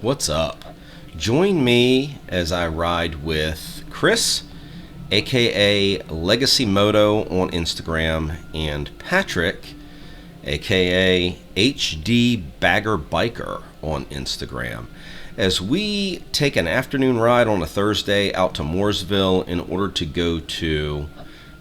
What's up? Join me as I ride with Chris, aka Legacy Moto on Instagram, and Patrick, aka HD Bagger Biker on Instagram, as we take an afternoon ride on a Thursday out to Mooresville in order to go to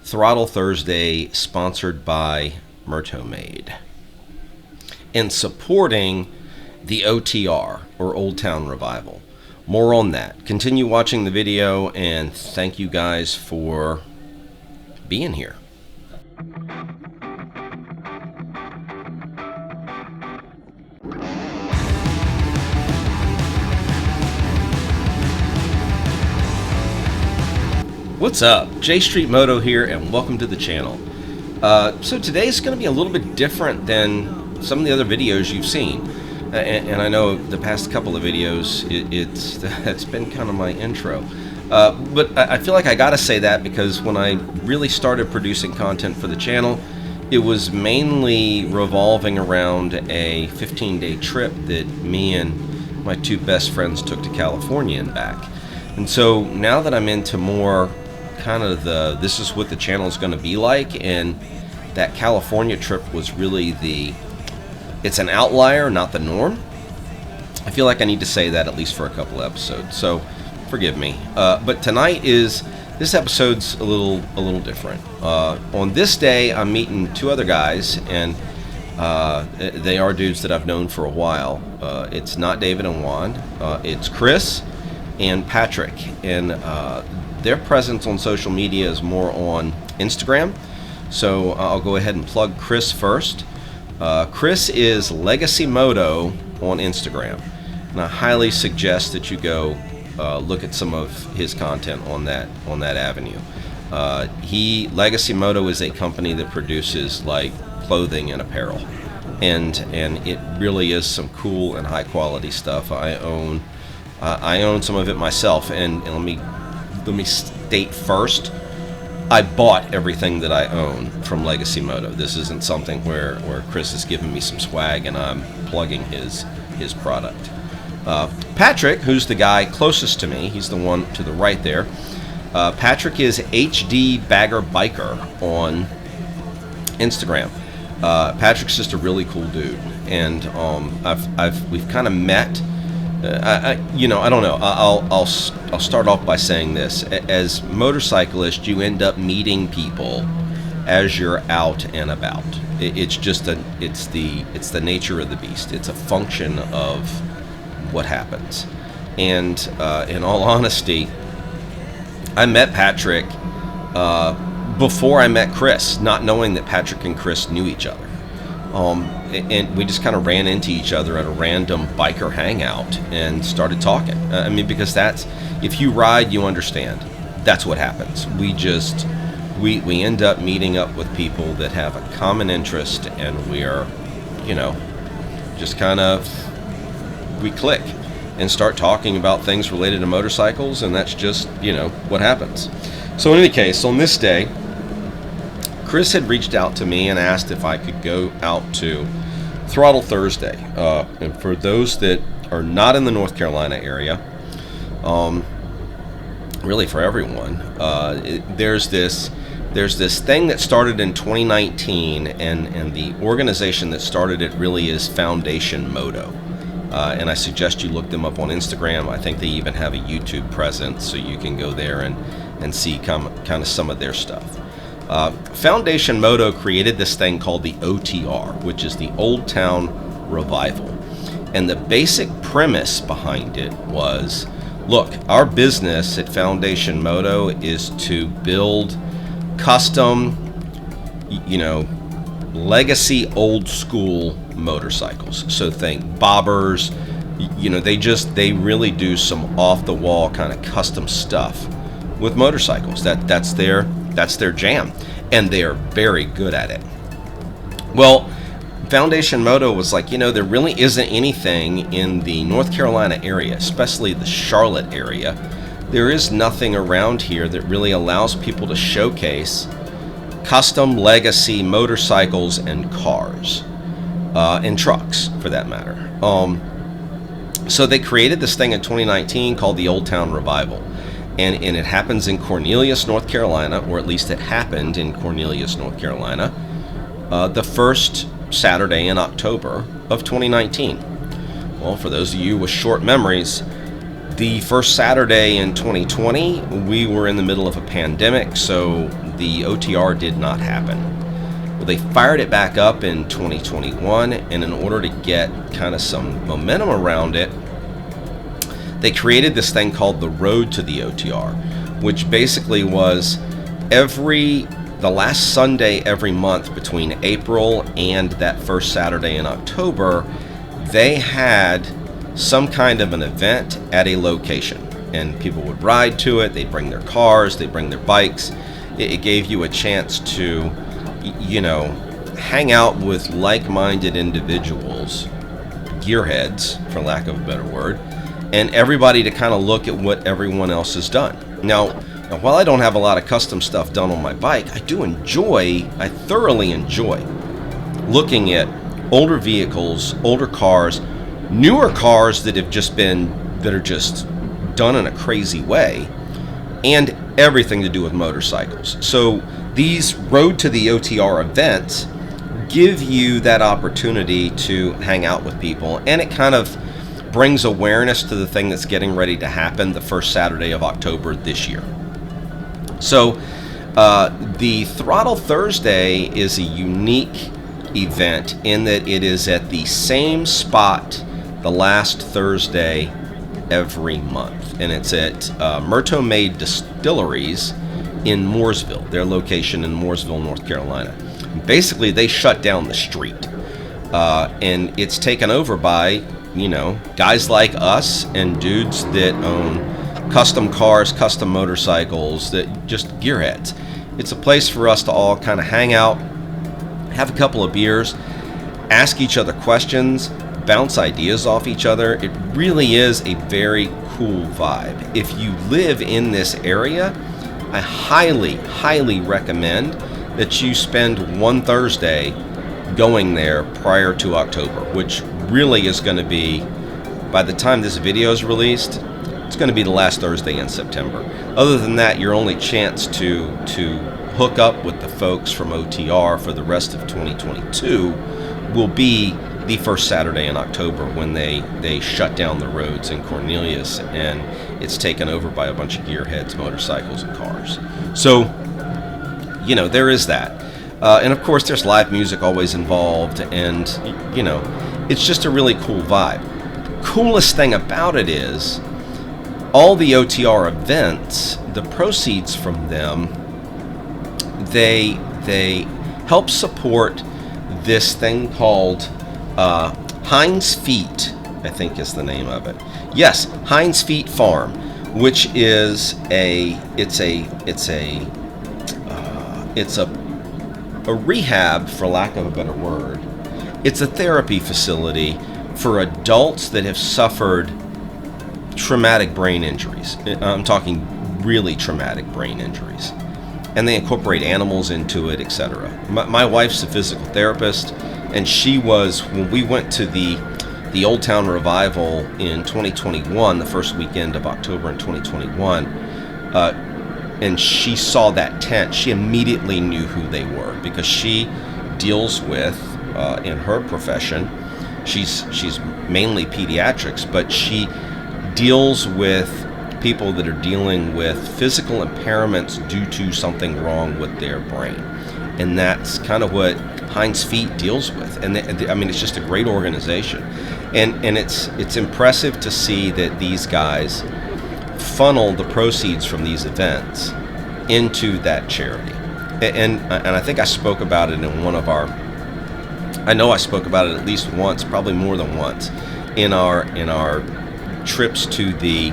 Throttle Thursday, sponsored by Moto, and supporting the OTR, or Old Town Revival. More on that. Continue watching the video, and thank you guys for being here. What's up? J Street Moto here, and welcome to the channel. So today's going to be a little bit different than some of the other videos you've seen. And I know the past couple of videos, it's been kind of my intro. But I feel like I gotta say that because when I really started producing content for the channel, it was mainly revolving around a 15-day trip that me and my two best friends took to California and back. And so now that I'm into more kind of this is what the channel is going to be like, and that California trip was really it's an outlier, not the norm. I feel like I need to say that at least for a couple episodes, so forgive me. But this episode's a little different. On this day, I'm meeting two other guys, and they are dudes that I've known for a while. It's not David and Juan. It's Chris and Patrick, and their presence on social media is more on Instagram. So I'll go ahead and plug Chris first. Chris is Legacy Moto on Instagram, and I highly suggest that you go look at some of his content on that avenue. Legacy Moto is a company that produces like clothing and apparel, and it really is some cool and high quality stuff. I own some of it myself, and let me state first, I bought everything that I own from Legacy Moto. This isn't something where Chris has given me some swag and I'm plugging his product. Patrick, who's the guy closest to me, he's the one to the right there. Patrick is HD Bagger Biker on Instagram. Patrick's just a really cool dude, and we've kind of met. I don't know. I'll start off by saying this: as motorcyclists, you end up meeting people as you're out and about. It's the nature of the beast. It's a function of what happens. And in all honesty, I met Patrick before I met Chris, not knowing that Patrick and Chris knew each other. And we just kind of ran into each other at a random biker hangout and started talking. Because if you ride, you understand. That's what happens. We end up meeting up with people that have a common interest, and we are, just kind of, we click and start talking about things related to motorcycles, and that's just, what happens. So in any case, on this day, Chris had reached out to me and asked if I could go out to Throttle Thursday. And for those that are not in the North Carolina area, really for everyone, there's this thing that started in 2019, and the organization that started it really is Foundation Moto. And I suggest you look them up on Instagram. I think they even have a YouTube presence, so you can go there and see kind of some of their stuff. Foundation Moto created this thing called the OTR, which is the Old Town Revival. And the basic premise behind it was, look, our business at Foundation Moto is to build custom, legacy old school motorcycles. So think bobbers, they really do some off the wall kind of custom stuff with motorcycles. That's their jam, and they are very good at it. Well, Foundation Moto was like, there really isn't anything in the North Carolina area, especially the Charlotte area. There is nothing around here that really allows people to showcase custom legacy motorcycles and cars, and trucks for that matter. So they created this thing in 2019 called the Old Town Revival. And it happens in Cornelius, North Carolina, or at least it happened in Cornelius, North Carolina, the first Saturday in October of 2019. Well, for those of you with short memories, the first Saturday in 2020, we were in the middle of a pandemic, so the OTR did not happen. Well, they fired it back up in 2021, and in order to get kind of some momentum around it, they created this thing called the Road to the OTR, which basically was the last Sunday every month between April and that first Saturday in October, they had some kind of an event at a location, and people would ride to it. They'd bring their cars, they'd bring their bikes. It gave you a chance to, hang out with like-minded individuals, gearheads, for lack of a better word, and everybody to kind of look at what everyone else has done. Now, while I don't have a lot of custom stuff done on my bike, I thoroughly enjoy looking at older vehicles, older cars, newer cars that are just done in a crazy way, and everything to do with motorcycles. So these Road to the OTR events give you that opportunity to hang out with people, and it kind of brings awareness to the thing that's getting ready to happen the first Saturday of October this year. So the Throttle Thursday is a unique event in that it is at the same spot the last Thursday every month, and it's at Moto Made Distilleries in Mooresville, their location in Mooresville, North Carolina. Basically, they shut down the street, and it's taken over by guys like us and dudes that own custom cars, custom motorcycles, that just gearheads. It's a place for us to all kind of hang out, have a couple of beers, ask each other questions, bounce ideas off each other. It really is a very cool vibe. If you live in this area, I highly, highly recommend that you spend one Thursday going there prior to October, which really is going to be, by the time this video is released, it's going to be the last Thursday in September. Other than that, your only chance to hook up with the folks from OTR for the rest of 2022 will be the first Saturday in October, when they shut down the roads in Cornelius and it's taken over by a bunch of gearheads, motorcycles, and cars. So, there is that. And of course, there's live music always involved, and, it's just a really cool vibe. Coolest thing about it is all the OTR events, the proceeds from them, they help support this thing called Heinz Feet, I think is the name of it. Yes, Heinz Feet Farm, which is a rehab, for lack of a better word. It's a therapy facility for adults that have suffered traumatic brain injuries. I'm talking really traumatic brain injuries. And they incorporate animals into it, etc. My wife's a physical therapist, and when we went to the Old Town Revival in 2021, the first weekend of October in 2021, and she saw that tent, she immediately knew who they were, because she deals with, in her profession, she's mainly pediatrics, but she deals with people that are dealing with physical impairments due to something wrong with their brain. And that's kind of what Heinz Feet deals with. And it's just a great organization. And it's impressive to see that these guys funnel the proceeds from these events into that charity. And I think I spoke about it in one of our, I know I spoke about it at least once, probably more than once, in our trips to the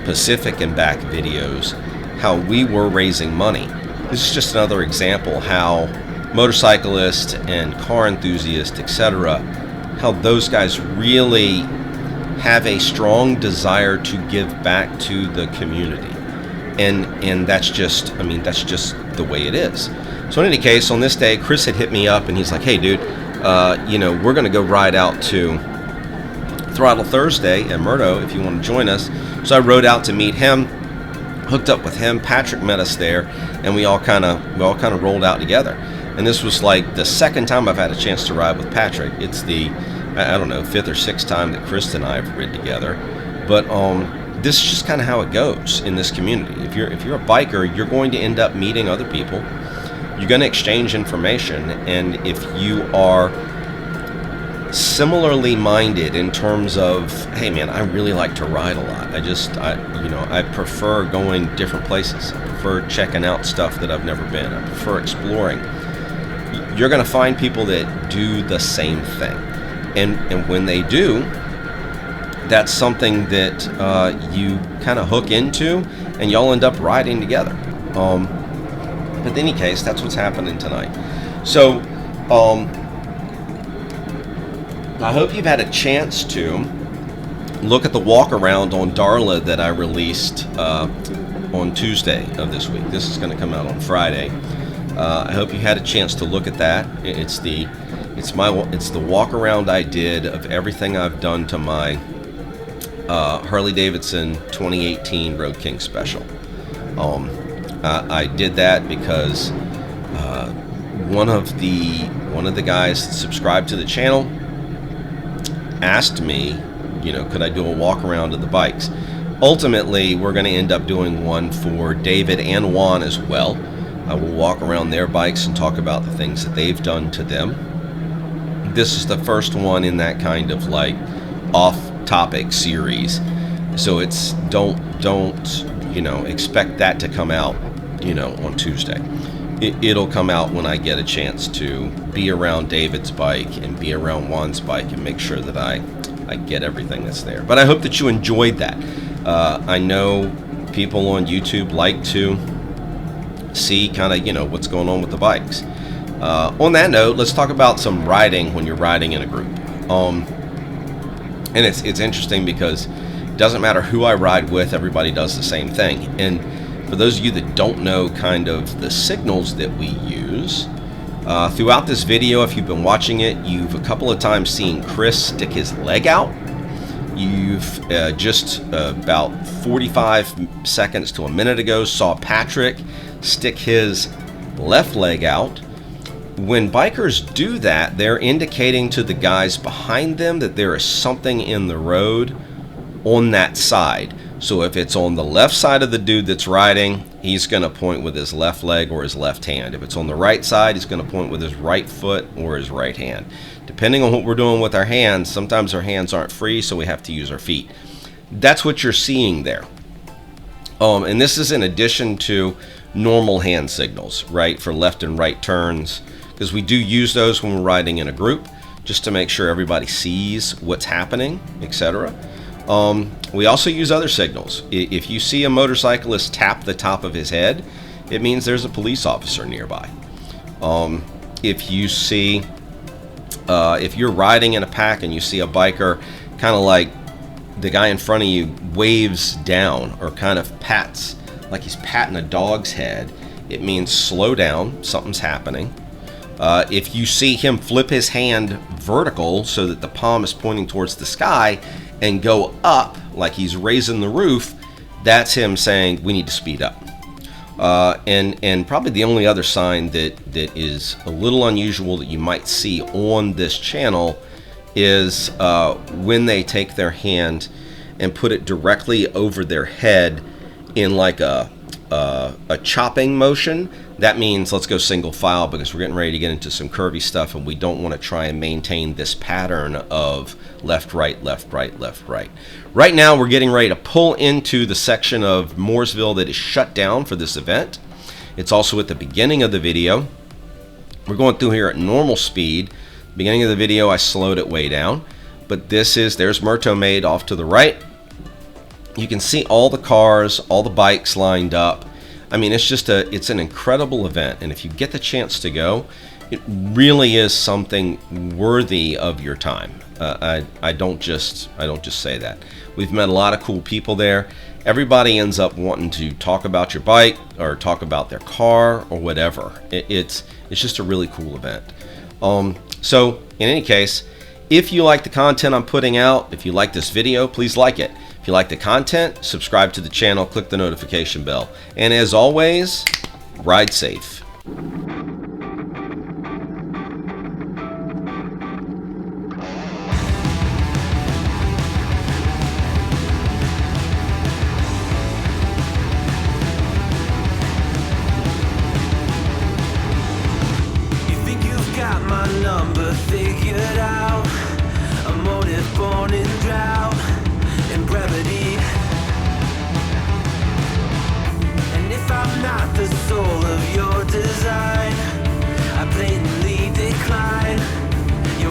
Pacific and back videos, how we were raising money. This is just another example how motorcyclists and car enthusiasts, etc., how those guys really have a strong desire to give back to the community. And that's just the way it is. So in any case, on this day, Chris had hit me up and he's like, hey dude, we're going to go ride out to Throttle Thursday at Moto if you want to join us. So I rode out to meet him, hooked up with him. Patrick met us there, and we all kind of rolled out together. And this was like the second time I've had a chance to ride with Patrick. It's the, I don't know, 5th or 6th time that Chris and I have ridden together. But this is just kind of how it goes in this community. If you're a biker, you're going to end up meeting other people. You're going to exchange information, and if you are similarly minded in terms of, hey man, I really like to ride a lot. I prefer going different places. I prefer checking out stuff that I've never been. I prefer exploring. You're going to find people that do the same thing, and when they do, that's something that you kind of hook into, and y'all end up riding together. But in any case, that's what's happening tonight. So I hope you've had a chance to look at the walk around on Darla that I released on Tuesday of this week. This is going to come out on Friday. I hope you had a chance to look at that. It's the walk around I did of everything I've done to my Harley Davidson 2018 Road King Special. I did that because one of the guys that subscribed to the channel asked me, could I do a walk around of the bikes? Ultimately, we're going to end up doing one for David and Juan as well. I will walk around their bikes and talk about the things that they've done to them. This is the first one in that kind of like off-topic series, so it's don't expect that to come out on Tuesday. It'll come out when I get a chance to be around David's bike and be around Juan's bike and make sure that I get everything that's there. But I hope that you enjoyed that. I know people on YouTube like to see kind of what's going on with the bikes. On that note, let's talk about some riding when you're riding in a group. And it's interesting because it doesn't matter who I ride with, everybody does the same thing. And for those of you that don't know kind of the signals that we use, throughout this video, if you've been watching it, you've a couple of times seen Chris stick his leg out. You've just about 45 seconds to a minute ago saw Patrick stick his left leg out. When bikers do that, they're indicating to the guys behind them that there is something in the road on that side. So if it's on the left side of the dude that's riding, he's going to point with his left leg or his left hand. If it's on the right side, he's going to point with his right foot or his right hand. Depending on what we're doing with our hands, sometimes our hands aren't free, so we have to use our feet. That's what you're seeing there. And this is in addition to normal hand signals, right, for left and right turns, because we do use those when we're riding in a group, just to make sure everybody sees what's happening, etc. We also use other signals. If you see a motorcyclist tap the top of his head, it means there's a police officer nearby. If you see, if you're riding in a pack and you see a biker kind of like the guy in front of you waves down or kind of pats, like he's patting a dog's head, it means slow down, something's happening. If you see him flip his hand vertical so that the palm is pointing towards the sky and go up like he's raising the roof, that's him saying we need to speed up. And probably the only other sign that is a little unusual that you might see on this channel is when they take their hand and put it directly over their head in like a chopping motion. That means let's go single file because we're getting ready to get into some curvy stuff and we don't want to try and maintain this pattern of left, right, left, right, left, right. Right now we're getting ready to pull into the section of Mooresville that is shut down for this event. It's also at the beginning of the video. We're going through here at normal speed. Beginning of the video I slowed it way down, but there's Moto Made off to the right. You can see all the cars, all the bikes lined up. I mean, it's an incredible event, and if you get the chance to go, it really is something worthy of your time. I don't just say that. We've met a lot of cool people there. Everybody ends up wanting to talk about your bike or talk about their car or whatever. It's just a really cool event. So in any case, If you like the content I'm putting out, if you like this video, please like it. If you like the content, subscribe to the channel, click the notification bell. And as always, ride safe. Got my number figured out, a motive born in drought.